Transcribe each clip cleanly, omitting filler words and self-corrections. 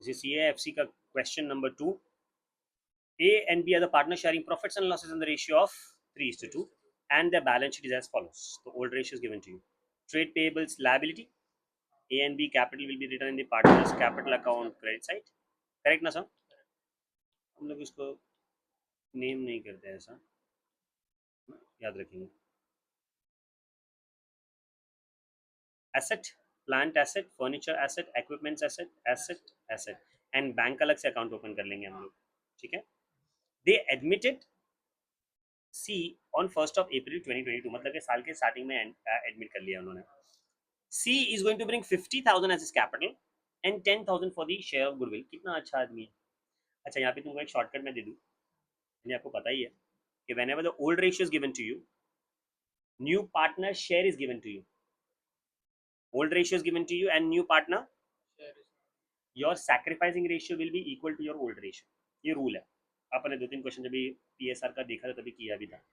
This is CAFC का question number 2. A and B are the partners sharing profits and losses in the ratio of 3:2, and their balance sheet is as follows. The old ratio is given to you. Trade payables liability, A and B capital will be written in the partners capital account credit side. Correct ना sir? हम लोग इसको name नहीं करते ऐसा, याद रखेंगे. Asset, plant asset, furniture asset, equipment asset and bank अलग से अकाउंट ओपन कर लेंगे हम लोग. ठीक है. They admitted C on 1st of April 2022, मतलब कि साल के स्टार्टिंग में एडमिट कर लिया उन्होंने. C is going to bring 50,000 as his capital and 10,000 for the share of goodwill. कितना अच्छा आदमी है. अच्छा, यहाँ पे तुमको एक शॉर्टकट मैं दे दूँ, ये आपको पता ही है कि whenever the old ratio is given to you, new partner share is given to you. Old ratio is given to you and new partner, your sacrificing ratio will be equal to your old ratio. ये rule है. आपने 2-3 question जब भी PSR का देखा था तभी किया भी था.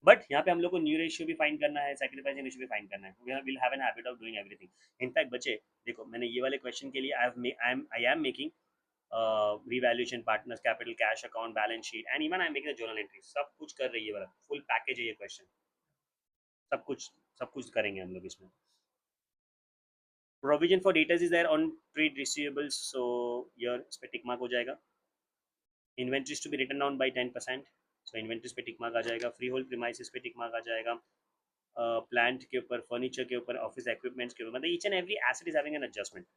बट यहाँ पे हम लोग को न्यू रेशियो भी फाइंड करना है, सैक्रिफाइसिंग रेशियो भी फाइंड करना है. We will have an habit of doing everything. In fact बच्चे देखो, मैंने ये वाले क्वेश्चन के लिए I am making revaluation, partners capital, cash account, balance sheet and even I am making the journal entry. सब कुछ कर रही है वाला फुल पैकेज है ये क्वेश्चन. सब कुछ करेंगे हम लोग इसमें. Provision for debtors is there on trade receivables, so यर इस पे टिक मार्क हो जाएगा. Inventories to be written down by 10%, so inventories पे टिक मार्क आ जाएगा. फ्री होल्ड प्रीमाइसेस पे टिक मार्क आ जाएगा. प्लांट के ऊपर, फर्नीचर के ऊपर, ऑफिस इक्विपमेंट्स के ऊपर, मतलब each and every asset is having an adjustment.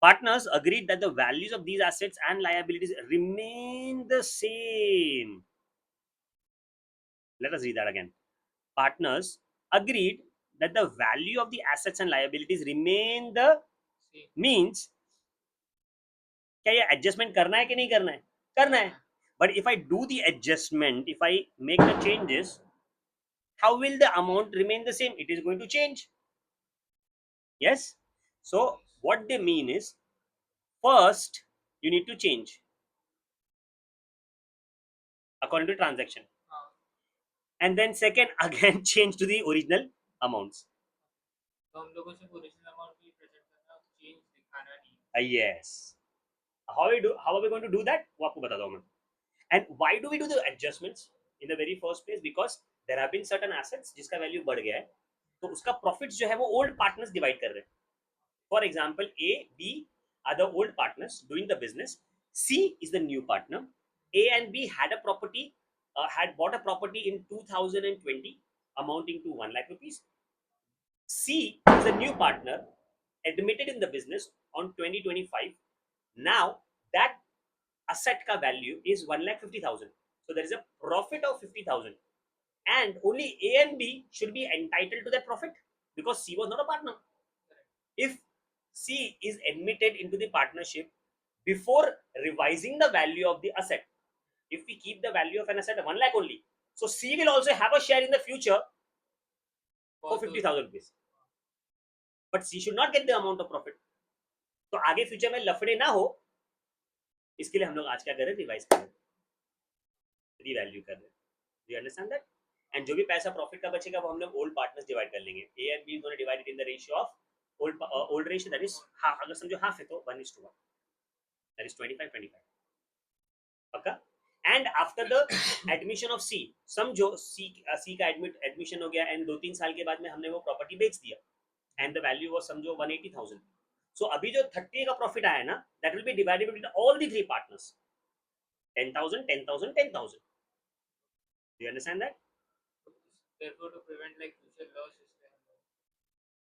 Partners agreed that the values of these assets and liabilities remain the same. Let us read that again. Partners agreed that the value of the assets and liabilities remain the same. Means क्या ये adjustment करना है कि नहीं करना है? करना है. But if I do the adjustment, if I make the changes, how will the amount remain the same? It is going to change. Yes. So what they mean is, first you need to change according to transaction, and then second again change to the original amounts. तो हम लोगों से original amount भी present करना, change दिखाना नहीं. Yes. How are we going to do that? वो आपको बताता हूँ मैं. And why do we do the adjustments in the very first place? Because there have been certain assets जिसका वैल्यू बढ़ गया है, तो उसका प्रॉफिट्स जो है वो ओल्ड पार्टनर्स डिवाइड कर रहे हैं. For example A, B are the old partners doing the business. C is the new partner. A and B had bought a property in 2020 amounting to 1 lakh rupees. C is a new partner admitted in the business on 2025. Now that asset ka value is 1,50,000. So there is a profit of 50,000, and only A and B should be entitled to that profit because C was not a partner. If C is admitted into the partnership before revising the value of the asset, if we keep the value of an asset 1 lakh only, so C will also have a share in the future for 50,000 rupees, but C should not get the amount of profit. तो आगे future में लफड़े ना हो, इसके लिए हम लोग आज क्या कर रहे हैं, रिवाइज कर रहे हैं, रीवैल्यू कर रहे हैं. Do you understand that? And जो भी पैसा प्रॉफिट का बचेगा वो हम लोग ओल्ड पार्टनर्स डिवाइड कर लेंगे. A and B is going to divide it in the ratio of old ratio, that is half. अगर समझो हाफ है तो 1:1, that is 25-25. पक्का. And after the admission of C, समझो C का एडमिशन हो गया एंड 2-3 साल के बाद में हमने वो प्रॉपर्टी बेच दिया एंड द वैल्यू वाज समझो 180,000. सो अभी जो 30 का प्रॉफिट आया ना, that will be divided between all the 3 partners. 10,000, 10,000, 10,000. Do you understand that? Therefore to prevent like future losses.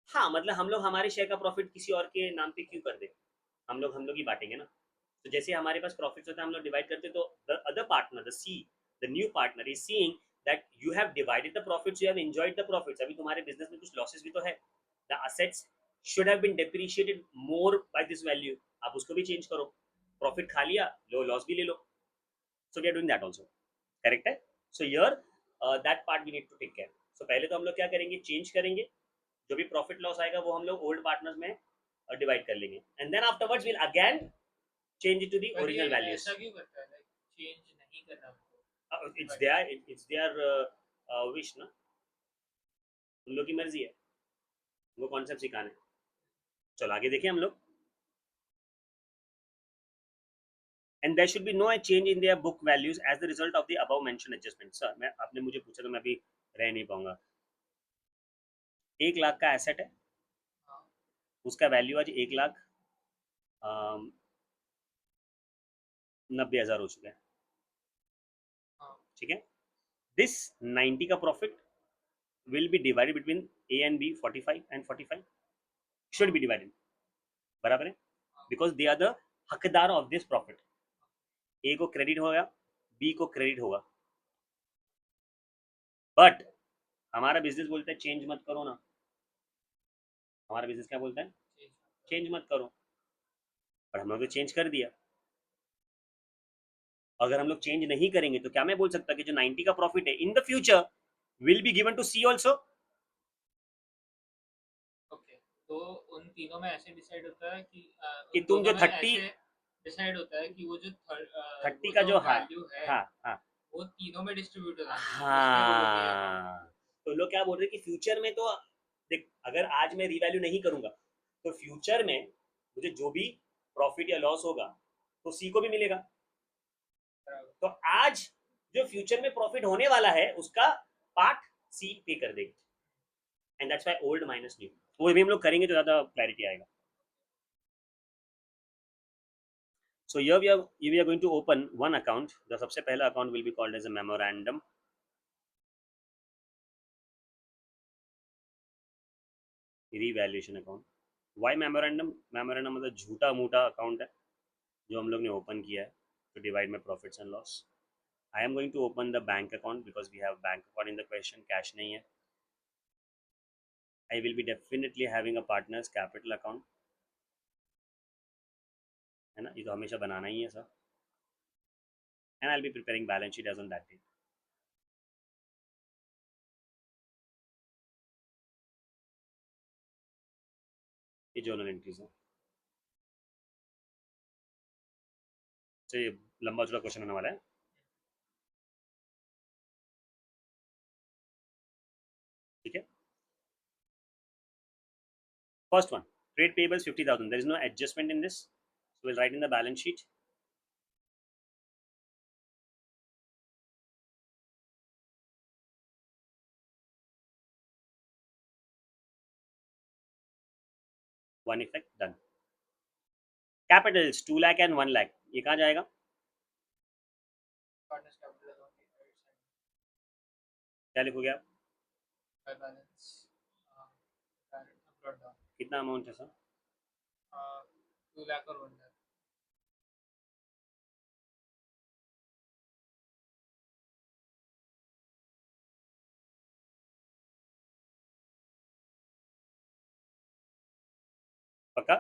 हाँ, मतलब हम लोग हमारे शेयर का प्रॉफिट किसी और के नाम पे क्यों कर दे, हम लोग ही बांटेंगे ना. तो जैसे हमारे पास प्रॉफिट्स होता है हम लोग डिवाइड करते, तो the other partner, the C, the new partner is seeing that you have divided the profits, you have enjoyed the profits. अभी तुम्हारे बिजनेस में कुछ लॉसेस भी तो है. The assets should have been depreciated more by this value. आप उसको भी चेंज करो. प्रॉफिट खा लिया, लो लॉस भी ले लो. So we are doing that also. Correct है. So here that part we need to take care. So पहले तो हम लोग क्या करेंगे, चेंज करेंगे. जो भी प्रॉफिट लॉस आएगा वो हम लोग ओल्ड पार्टनर्स में डिवाइड कर लेंगे and then afterwards will again change it to the original values. ऐसा क्यों करता है, लाइक चेंज नहीं करना? इट्स देयर विश ना, उन लोग की मर्जी है, वो कॉन्सेप्ट सिखाना है. चलो आगे देखें हम लोग. and there should be no change in their book values as the result of the above mentioned adjustment. Sir मैं आपने मुझे पूछा तो मैं अभी रह नहीं पाऊंगा. 1 लाख का एसेट है, उसका वैल्यू आज 1 लाख 90,000 हो चुका है. ठीक है. दिस 90 का profit will be divided between A and B 45 and 45 should be divided. बराबर है, बिकॉज दे आर द हकदार ऑफ दिस प्रॉफिट. ए को क्रेडिट होगा, बी को क्रेडिट होगा. बट हमारा बिजनेस बोलता है चेंज मत करो ना. हमारा बिजनेस क्या बोलता है? चेंज मत करो. और हम लोग तो चेंज कर दिया. अगर हम लोग चेंज नहीं करेंगे तो क्या मैं बोल सकता कि जो 90 का प्रॉफिट है in the future will be given to C also. Okay, तो उन तीनों में ऐसे डिसाइड होता है कि तुम जो 30 डिसाइड होता है कि वो जो 30 का जो वैल्यू है, हाँ हाँ वो तीनों में डिस्ट्रीब्यूट होना चाहिए. हाँ. तो लोग क्या बोल रहे हैं कि फ्यूचर में तो देख, अगर आज मैं रीवैल्यू नहीं करूंगा तो फ्यूचर में मुझे जो भी प्रॉफिट या लॉस होगा तो सी को भी मिलेगा. तो आज जो फ्यूचर में प्रॉफिट होने वाला है उसका पार्ट सी पे कर देगी. And that's why old minus new. वो भी हम लोग करेंगे तो ज्यादा क्लैरिटी आएगा. So here we are going to open one account. The सबसे पहला account will be called as a memorandum. Revaluation account. Why memorandum? Memorandum मतलब झूठा मूठा अकाउंट है जो हम लोग ने ओपन किया है to divide my profits and loss. I am going to open the bank account because we have bank account in the question. Cash नहीं है. I will be definitely having a partner's capital account. है ना, ये तो हमेशा बनाना ही है sir. And I'll be preparing balance sheet as on that date. ये journal entries हैं. तो ये लंबा चौड़ा क्वेश्चन होने वाला है. ठीक है. First one, trade payables 50,000. There is no adjustment in this. So we'll write in the balance sheet. One effect done. Capitals 2 lakh and 1 lakh. ये कहाँ जाएगा? क्या लिखोगे आप? कितना अमाउंट है सर? 2 लाख और 1 लाख. पक्का?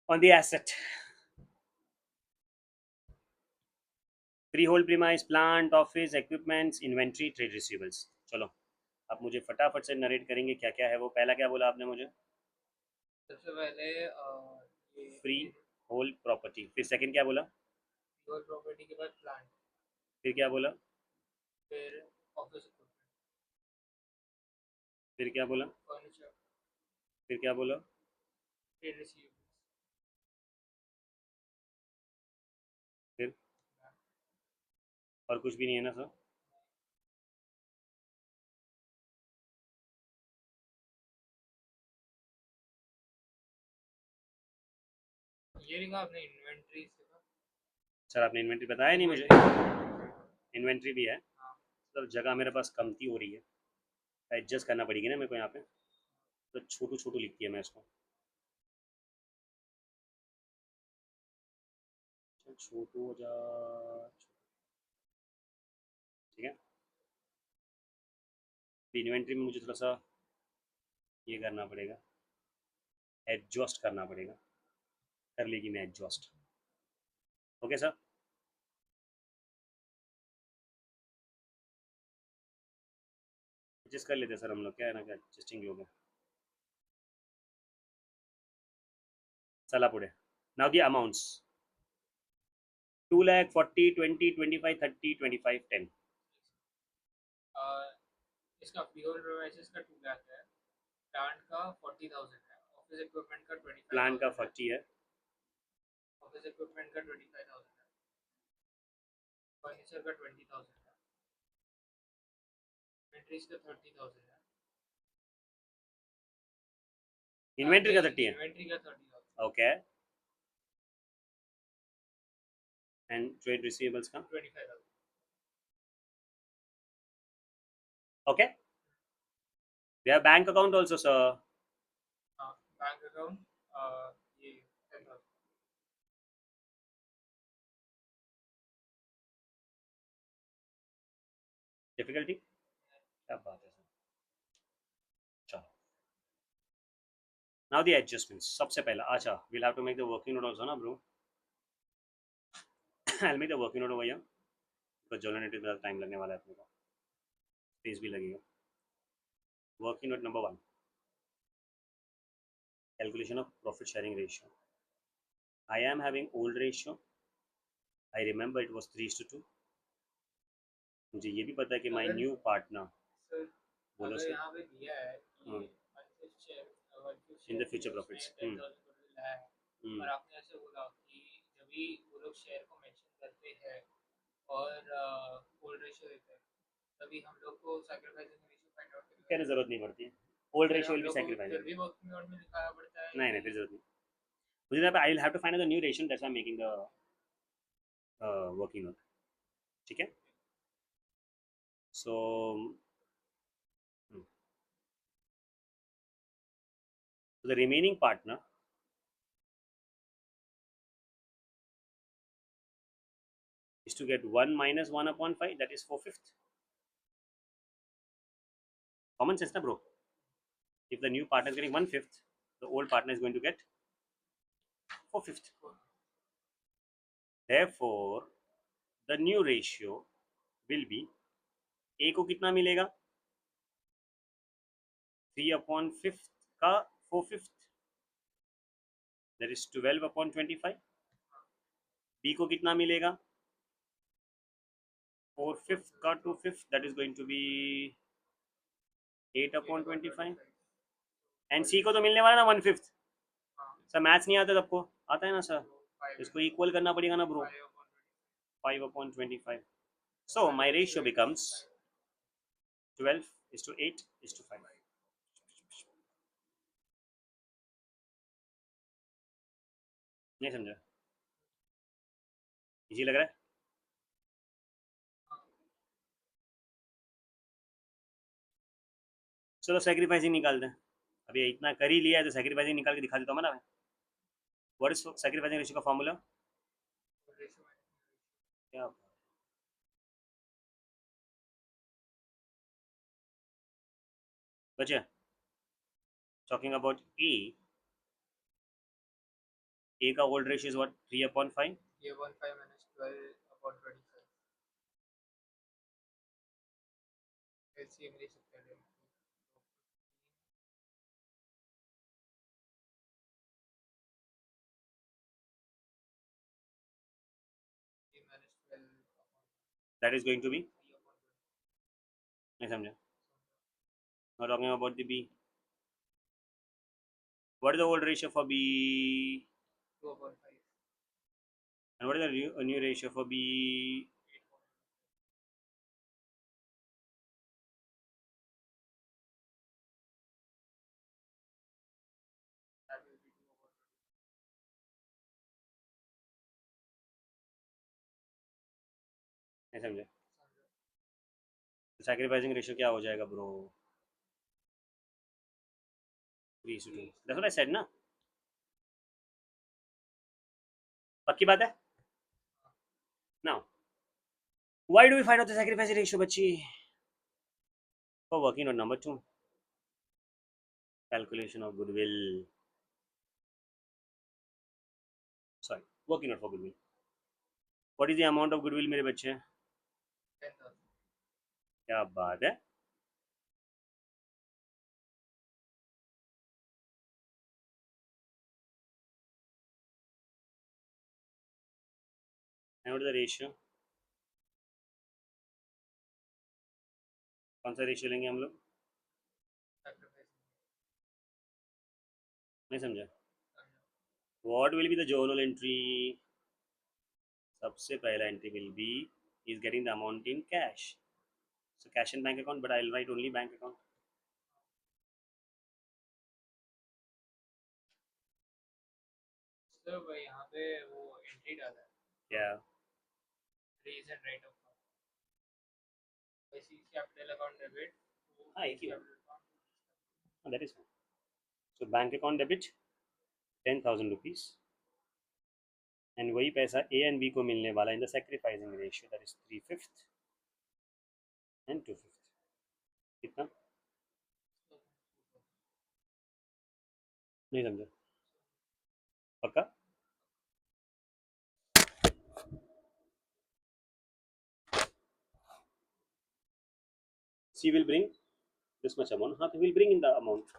On the asset. Freehold premise, plant, office, equipments, inventory, trade receivables. चलो आप मुझे फटाफट से नरेट करेंगे क्या क्या है वो. पहला क्या बोला आपने मुझे? सबसे पहले फ्री होल प्रॉपर्टी. फिर सेकंड क्या बोला? होल प्रॉपर्टी के बाद प्लांट. फिर क्या बोला? फिर ऑफिस इक्विपमेंट. फिर क्या बोला? फर्नीचर. फिर क्या बोला? Trade receivables. फिर और कुछ भी नहीं है ना सर? ये लिखा आपने इन्वेंटरी से. सर आपने इन्वेंट्री बताया नहीं मुझे. इन्वेंट्री भी है. मतलब जगह मेरे पास कमती हो रही है, एडजस्ट करना पड़ेगी ना मेरे को यहाँ पे. तो छोटू छोटू लिखती है मैं इसको. छोटू हो जा. ठीक है. इन्वेंट्री में मुझे थोड़ा सा ये करना पड़ेगा, एडजस्ट करना पड़ेगा. कर लेगी मैं एडजस्ट. Okay sir. एडजस्ट कर लेते सर हम लोग. क्या है ना, क्या एडजस्टिंग लोग हैं. चला पुढे. Now the amounts 2 lakh 40 20 25 30 25 10. इसका फ्रीहोल्ड प्रीमाइसेस का 2 लाख है. प्लांट का 40,000 है. ऑफिस इक्विपमेंट का 25,000. प्लान का 40 है. ऑफिस इक्विपमेंट का 25,000 है, फर्नीचर का 20,000 है, इन्वेंट्रीज का 30,000 है, इन्वेंट्री का 30 है, इन्वेंट्री का 30,000, ओके, एंड ट्रेड रिसीवेबल्स का 25,000. Okay. We have bank account also, sir. Bank account ये 10,000. Difficulty? क्या बात है सर. चलो. Now the adjustments. सबसे पहला अच्छा, we'll have to make the working note also ना bro. I'll make the working note over here. because journal entry में टाइम लगने वाला है अपने को, स्पेस भी लगेगा. Working note number 1, calculation of profit sharing ratio. I am having old ratio. I remember it was 3:2. मुझे ये भी पता है कि my अगर- new partner, सर बोलो अगर सर, यहाँ पे दिया है कि हाँ. In the future profits. 10,000 रुपये लाया है, हम्म, और आपने ऐसे बोला कि जब भी वो लोग शेयर को मेंशन करते हैं और ओल्ड रेशियो देते हैं, तभी हम लोग को सैक्रिफाइसिंग रेशियो फाइंड आउट करने कहने जरूरत नहीं पड़ती है. ओल्ड रेशियो विल बी फिर सैक्रिफाइसिंग. भी वर्किंग नोट में दिखाना पड़ता है. नहीं नहीं, फिर जरूरत नहीं. मुझे यहाँ पे I will have to find the new ratio, that's why I am making the working note. ठीक है. सो the remaining partner is to get 1 minus 1 upon 5, that is 4/5. Common sense na bro. If the new partner is getting 1/5, the old partner is going to get 4/5. Therefore the new ratio will be, a को कितना मिलेगा, 3/5 का 4/5, that is 12/25. b को कितना मिलेगा, 4/5 का 2/5, that is going to be 8/25. And सी को तो मिलने वाला ना 1/5. सर मैथ्स नहीं आता सबको, आता है ना सर, इसको इक्वल करना पड़ेगा ना bro. 5/25. So my ratio becomes 12:8:5. नहीं समझा? इजी लग रहा है? चलो सैक्रिफाइसिंग निकालते हैं. अभी इतना कर ही लिया है तो सैक्रिफाइसिंग निकाल के दिखा देता हूँ ना मैं. व्हाट इज सैक्रिफाइसिंग रेशियो का फॉर्मूला? क्या बचे? टॉकिंग अबाउट ए का ओल्ड रेशियो इज व्हाट, 3/5. ये 1/5 minus 12/25. एलसीएम ले सकते हैं. 3 minus 12 that is going to be, नहीं समझा? Now talking about the b. What is the old ratio for b 2/5. and what is the new ratio for b? That will be 2/5. नहीं समझा? Sacrificing ratio क्या हो जाएगा bro? 3:2. That's what I said ना. पक्की बात है. Now why do we find out the sacrifice ratio बच्ची? For working on number 2, calculation of goodwill. Sorry, working out for goodwill. What is the amount of goodwill मेरे बच्चे? 10,000. क्या बात है. And what is the ratio? कौन सा ratio लेंगे हम लोग? Sacrifice. नहीं समझा? What will be the journal entry? सबसे पहला entry will be is getting the amount in cash. So cash in bank account, but I'll write only bank account. Sir भाई यहाँ पे वो एंट्री डाला है Yeah. Raise and write off वैसे capital account debit हाँ एक ही बात. Capital account That is fine. So bank account debit 10,000 rupees. And वही पैसा A and B को मिलने वाला in the sacrificing ratio, that is 3/5 and 2/5. कितना? नहीं समझा. पक्का? C will bring this much amount. हाँ तो will bring in the amount.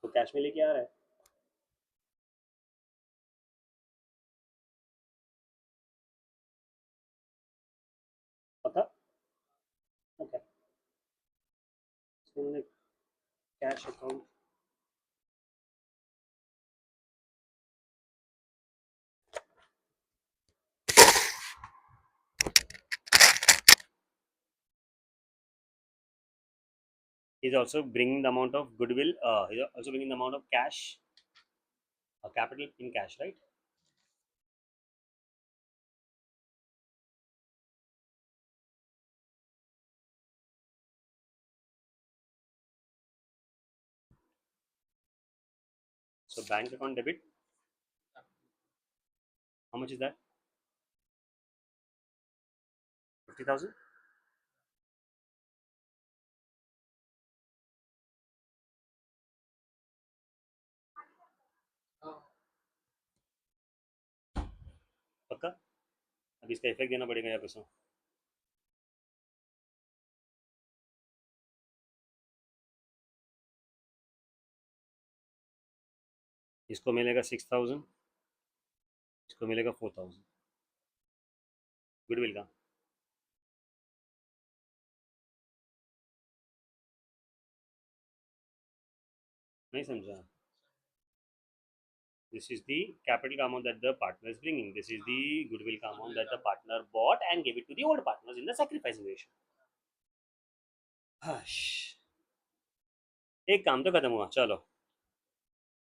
तो कैश में लेके आ रहा है. पक्का? Okay. So हमने cash account is also bringing the amount of goodwill. Is also bringing the amount of cash, capital in cash, right? So bank account debit. How much is that? 50,000. पक्का? अब इसका effect देना पड़ेगा यहाँ पे. सो इसको मिलेगा 6,000, इसको मिलेगा 4,000 गुडविल का. नहीं समझा. This is the capital amount that the partner is bringing. This is the goodwill amount that the partner bought and gave it to the old partners in the sacrificing ratio. Hush. एक काम तो खत्म हुआ. चलो.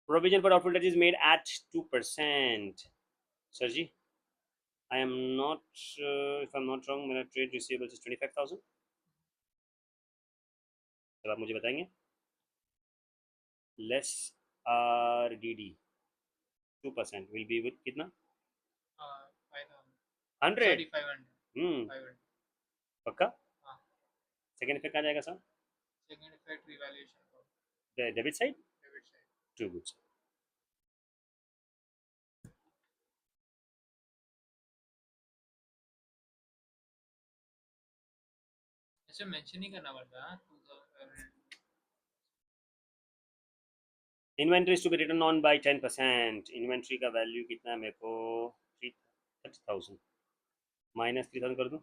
Provision for doubtful debt is made at 2%. Sir ji, I am not if I'm not wrong, मेरा trade receivables is 25,000. चलो आप मुझे बताएंगे. Less RDD 2% will be with कितना? 100. 500 पक्का? हाँ. सेकंड इफेक्ट आ जाएगा सर. सेकंड इफेक्ट रिवैल्यूएशन का debit side. Debit side. To goods. ऐसे मेंशन ही करना पड़ता है. 2000 inventory to be return on by 10%. Inventory का वैल्यू कितना है मेरे को? 30,000 माइनस 3,000 कर दूं.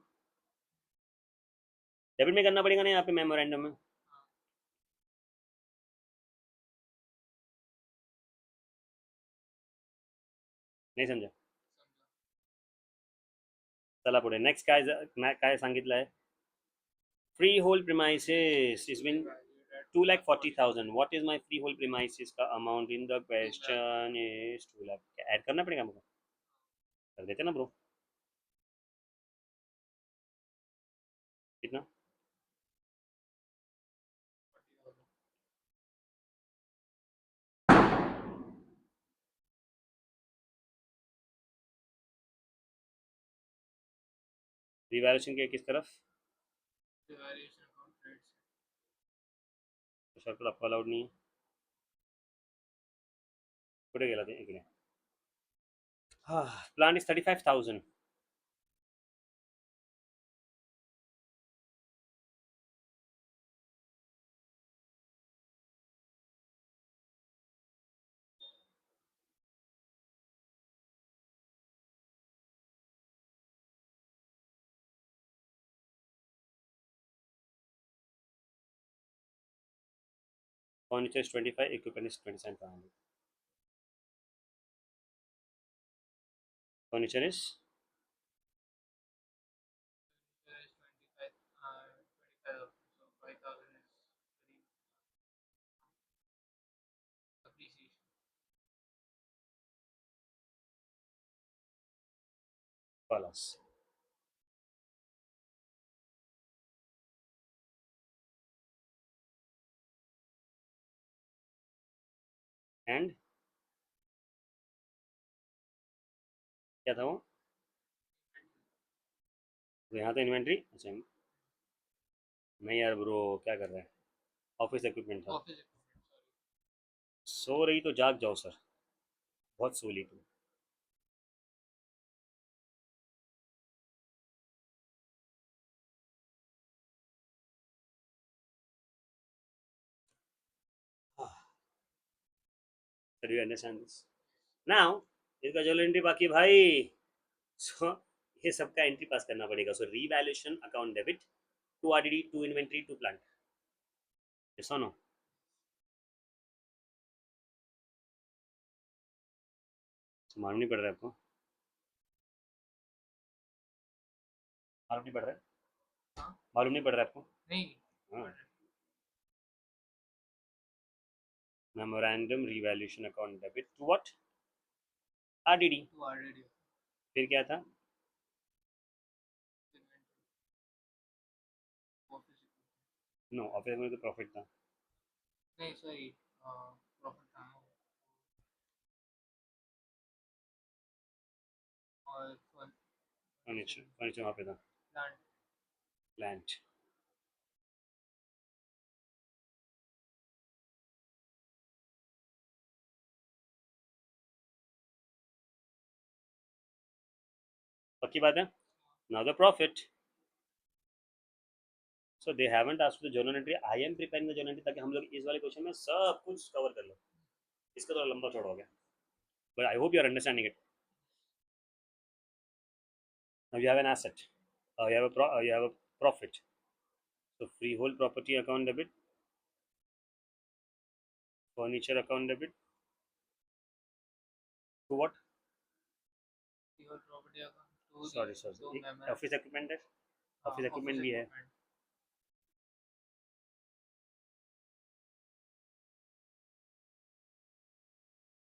डेबिट में करना पड़ेगा ना यहाँ पे मेमोरेंडम में. नाही समजा. चला पुढे. नेक्स्ट काय सांगितलं आहे? freehold premises is been 2,40,000. What is my freehold premises का amount in the question is 2 lakh. Add करना पड़ेगा हमको. कर देते ना ब्रो. कितना? रिवैल्यूएशन के किस तरफ? रिवैल्यूएशन अकाउंट क्रेडिट सर्कल आपको अलाउड नहीं है. कुठे गेला ते? इकडे. हा. Plant is 35,000. Furniture is 25, equipment is 27,500. Furniture is There is 25, 25, so 5,000 is very appreciation. Plus and क्या था वो, तो यहाँ तो इन्वेंट्री, अच्छा नहीं यार ब्रो क्या कर रहा है, ऑफिस इक्विपमेंट था। Office equipment, sorry. सो रही तो जाग जाओ सर, बहुत सो ली तुम। Do you understand this now? इसका जो एंट्री बाकी है भाई, सो ये सबका एंट्री पास करना पड़ेगा। So revaluation account debit, to RDD, to inventory, to plant, yes और नो? मालूम नहीं पड़ रहा है आपको? मालूम नहीं पड़ रहा है? हाँ? मालूम नहीं पड़ रहा है आपको? नहीं, हाँ। Memorandum revaluation account debit to what? RDD. to already फिर क्या था? inventory, office equipment. No, office में तो प्रॉफिट था। नहीं, sorry, profit था और फर्नीचर, फर्नीचर वहाँ पे था। plant. प्लांट, पक्की बात है। Now the profit. So they haven't asked the journal entry, I am preparing the journal entry ताकि हम लोग इस वाले क्वेश्चन में सब कुछ कवर कर लो। इसका थोड़ा लंबा चौड़ा हो गया, but I hope you are understanding it. Now you have an asset, you have a profit. So freehold property account debit, furniture account debit to what? Your property account to sorry the sorry, तो एक memorandum. Office equipment है, office office equipment भी है। equipment.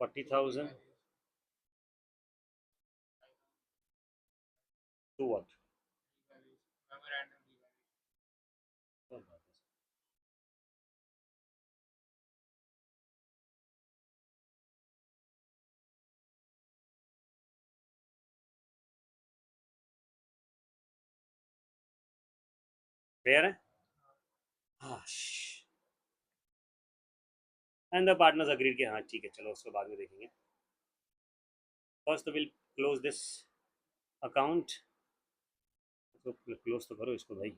40,000 to what? Memorandum revaluation. Clear है? And the partners agreed कि हाँ ठीक है चलो उसको बाद में देखेंगे। First will close this account, तो क्लोज तो करो इसको भाई।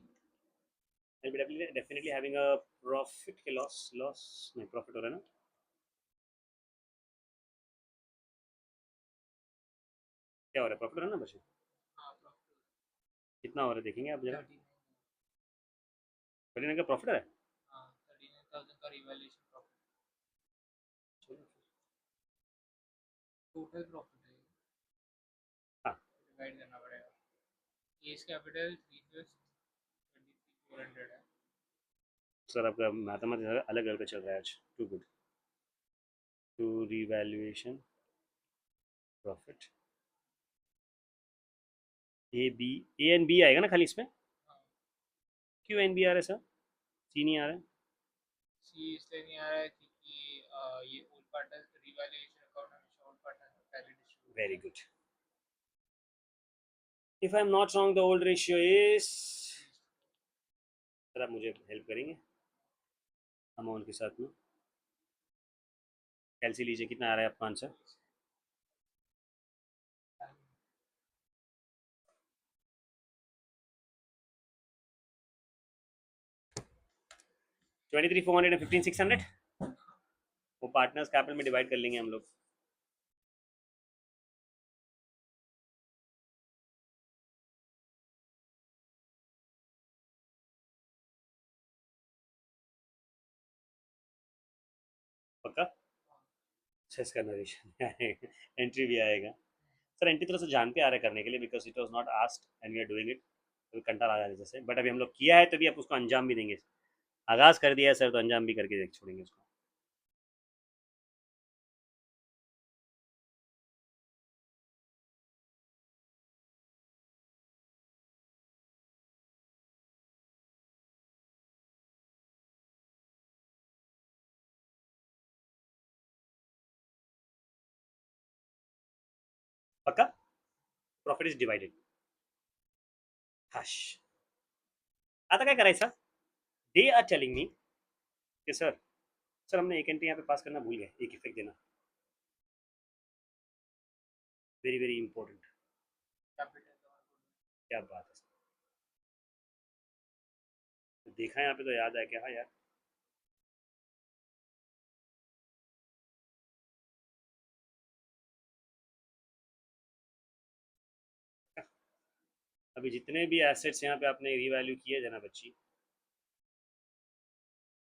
I'll be definitely having a profit के लॉस नहीं, प्रॉफिट हो रहा है ना? क्या हो रहा है, प्रॉफिट हो रहा है ना बच्चे? हाँ, profit. कितना हो रहा है देखेंगे आप जरा। 39. बड़ी का प्रॉफिट है। हाँ, 39,000 का रिवैल्यूएशन प्रॉफिट, टोटल प्रॉफिट है, हाँ डिवाइड करना पड़ेगा। केस कैपिटल 3/5 23,400 है। सर आपका मैथमेटिक्स अलग अलग चल रहा है आज, to good. To revaluation profit, A and B आएगा ना खाली इसमें? हाँ, क्यों एन बी आ रहा है सर, सी नहीं आ रहा है? सी इसलिए नहीं आ रहा है क्योंकि ये ओल्ड पार्टनर रिवैल्यूएशन अकाउंट हमेशा ओल्ड पार्टनर में पहले distribute very good. If I am not wrong the old ratio is, sir आप मुझे हेल्प करेंगे अमाउंट के साथ में? कैलसी लीजिए, कितना आ रहा है आपका आंसर? 23,400 and 15,600, वो पार्टनर्स कैपिटल में डिवाइड कर लेंगे हम लोग। पक्का? इसका नरेशन एंट्री भी आएगा। सर एंटी तरह से जान पे आ रहा है करने के लिए, because it was not asked and we are doing it. तो कंटाल आ रहा है जैसे, बट अभी हम लोग किया है तो अभी आप उसको अंजाम भी देंगे। आगाज कर दिया है सर, तो अंजाम भी करके छोड़ेंगे उसको। पक्का? Profit is divided. हश। आता काय करायचं? दे आर टेलिंग मी कि सर, सर हमने एक एंट्री यहाँ पे पास करना भूल गए, एक इफेक्ट देना। Very very important. क्या बात है सर, देखा है यहाँ पे तो याद आया कि हाँ यार। अभी जितने भी एसेट्स यहाँ पे आपने रिवैल्यू किए थे ना बच्ची,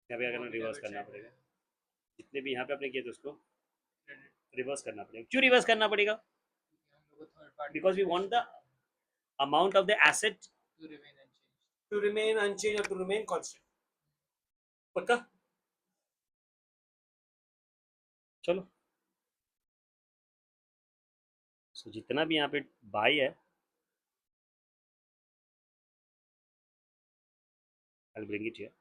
यहाँ पे क्या करना, रिवर्स करना पड़ेगा। जितने भी यहाँ पे आपने किए थे उसको रिवर्स करना पड़ेगा। क्यों रिवर्स करना पड़ेगा? Because we want the amount of the asset to remain unchange और टू रिमेन कांस्टेंट। पक्का? चलो, सो जितना भी यहाँ पे बाई है, आई ब्रिंग इट हियर,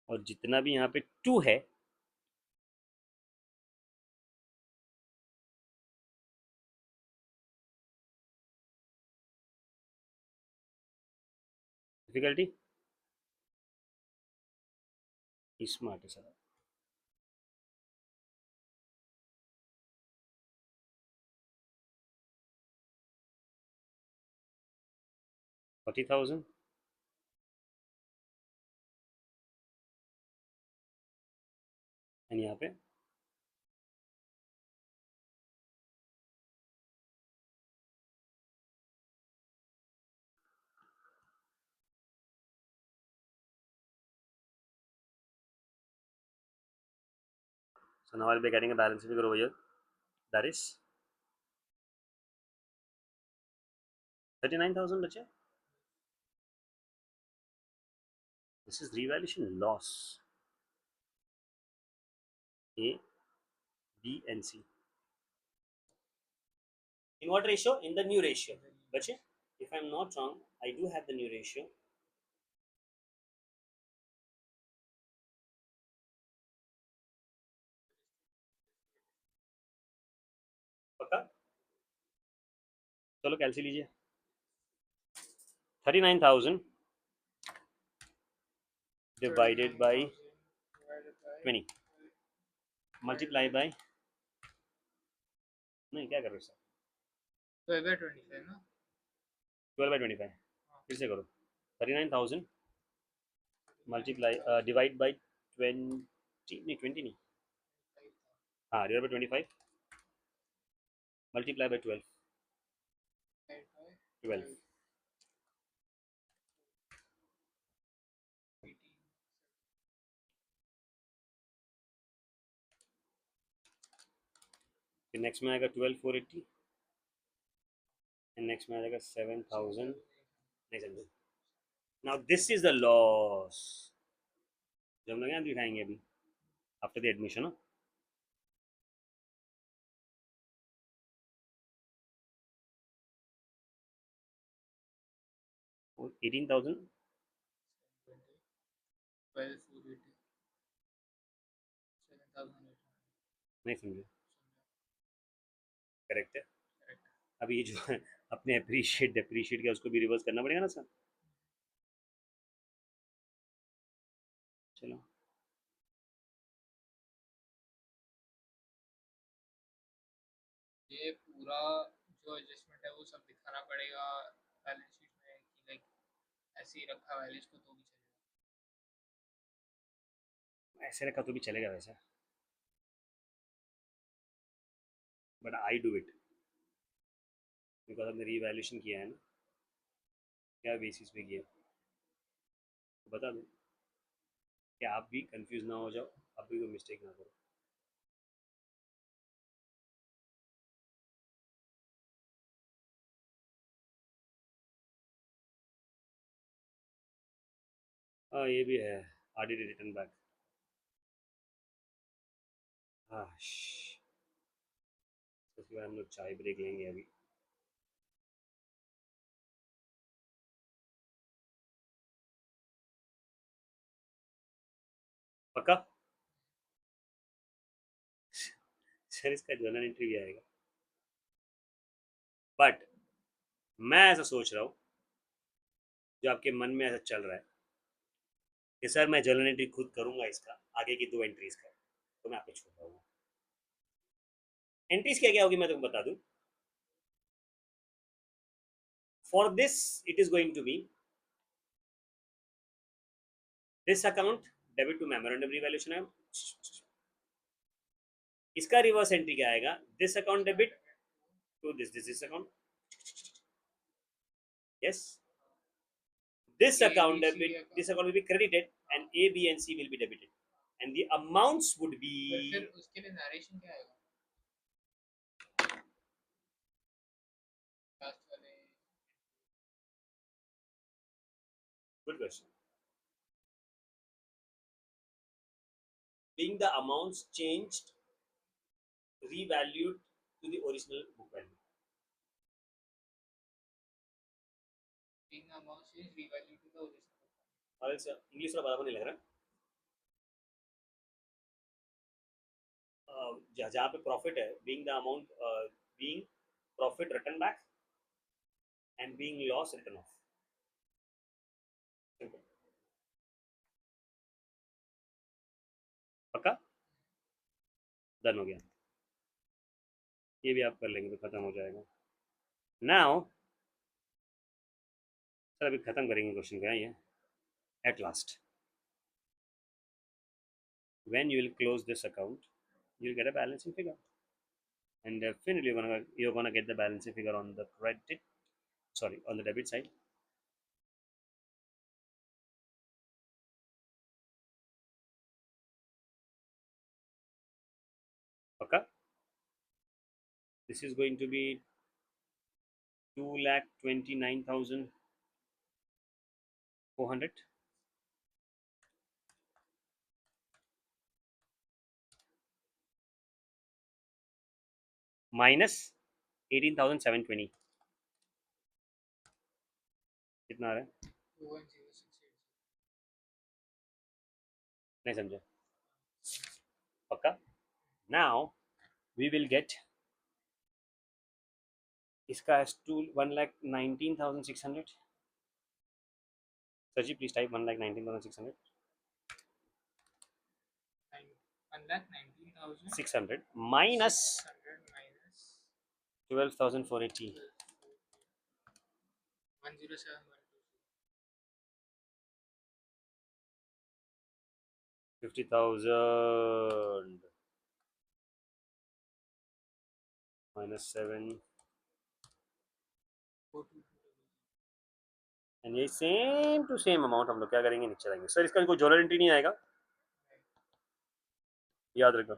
और जितना भी यहाँ पे टू है, डिफिकल्टी स्मार्ट है सर। $40,000 एंड यहाँ पे so now I'll be getting a balance figure over here, that is 39,000 बचे। this is revaluation loss, A, B and C. In what ratio? In the new ratio. बचे? If I'm not wrong, I do have the new ratio. पक्का? चलो कैलसी लीजिए। 39,000 divided by 20 multiply by, नहीं क्या कर रहे हो सर, 12/25 ना, 12/25 फिर से करो। 39,000 मल्टीप्लाई डिवाइड बाई 20, नहीं 20 नहीं, हाँ डिवाइड बाई 25 मल्टीप्लाई बाई 12, 12 फिर नेक्स्ट में आएगा 12,480 एंड नेक्स्ट में आ जाएगा 7,000। नहीं समझे? Now this is the loss जो हम लोग यहाँ दिखाएंगे अभी आफ्टर द एडमिशन। हो 18,000 12,480 7,800। नहीं समझे? करेक्ट है। अभी ये जो है अपने अप्रिशिएट डिप्रिशिएट किया उसको भी रिवर्स करना पड़ेगा ना सर। चलो ये पूरा जो एडजस्टमेंट है वो सब दिखाना पड़ेगा बैलेंस शीट में कि लाइक ऐसे ही रखा वैल्यूज को तो भी ऐसे रखा तो भी चलेगा वैसे, but I do it because हमने रीवैल्यूएशन किया है ना, क्या बेसिस पे किया तो बता दो कि आप भी कंफ्यूज ना हो जाओ, आप भी कोई मिस्टेक ना करो। हाँ ये भी है, आरडीडी रिटर्न बैक। हाँ उसके बाद हम लोग चाय ब्रेक लेंगे अभी। पक्का? सर इसका जर्नल एंट्री भी आएगा, बट मैं ऐसा सोच रहा हूँ, जो आपके मन में ऐसा चल रहा है कि सर मैं जर्नल एंट्री खुद करूंगा इसका, आगे की 2 एंट्रीज का, तो मैं आपको छोड़ रहा हूँ। एंट्रीज क्या क्या होगी मैं तुमको बता दूं। For this it is going to be this account debit to memorandum revaluation है। इसका रिवर्स एंट्री क्या आएगा, this account debit to this account. Yes, this A, account B, C debit, account. this account will be credited and A, B and C will be debited, and the amounts would पर be फिर उसके लिए narration क्या आएगा last वाले good question. Being the amounts changed, revalued to the original book value. being amount is revalue to the original. और English थोड़ा बराबर नहीं लग रहा। जहाँ पे प्रॉफिट है, being the amount, being profit return back and being loss return off. Simple. पक्का? डन हो गया, ये भी आप कर लेंगे तो खत्म हो जाएगा। नाउ सर अभी खत्म करेंगे क्वेश्चन का ये। At last when you will close this account, you'll get a balancing figure, and definitely you're gonna get the balancing figure on the credit, sorry, on the debit side. Okay, this is going to be 2,29,400 minus 18,720, कितना आ रहा है 21068 नहीं समझे? पक्का? now we will get इसका as 1,19,600। Sir ji please type 1,19,600 1,19,600 minus minus 12,480, 107,120 50,000 minus 7, 422 and ये same to same amount हम लोग क्या करेंगे, नीचे रहेंगे। सर इसका कोई जर्नल एंट्री नहीं आएगा, याद रखो।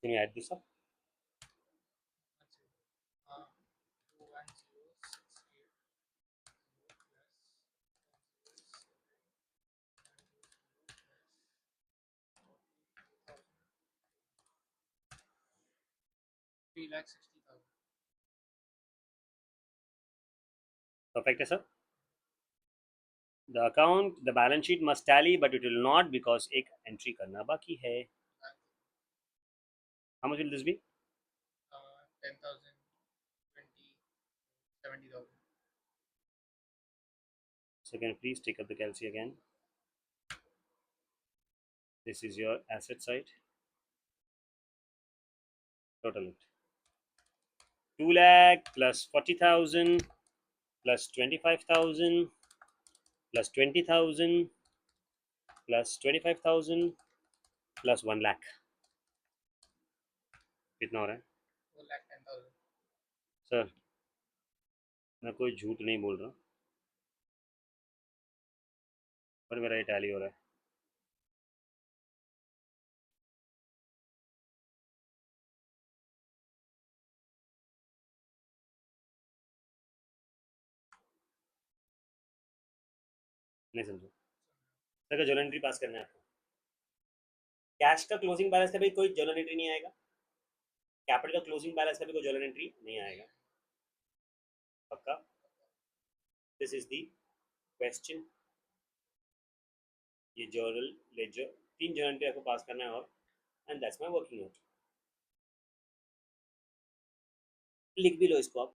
Can you add this up? 21068 3,60,000 Perfect है sir. The account, the balance sheet must tally, but it will not because एक entry करना बाकी है। How much will this be? 10,000 20 70,000 So can you please take up the calci again? This is your asset side. Total it 2 lakh plus 40,000 plus 25,000 plus 20,000 plus 25,000 plus 1 lakh, कितना हो रहा है 4,10,000 sir? मैं कोई झूठ नहीं बोल रहा, पर मेरा इटाली हो रहा है। नहीं समझो। सर का जर्नल एंट्री पास करना है आपको। कैश का क्लोजिंग बैलेंस का भी कोई जर्नल एंट्री नहीं आएगा। कैपिटल का क्लोजिंग बैलेंस का भी कोई जर्नल एंट्री नहीं आएगा। पक्का? This is the question. ये जर्नल लेजर 3 जर्नल एंट्री आपको पास करना है, और and that's my working note. लिख भी लो इसको आप।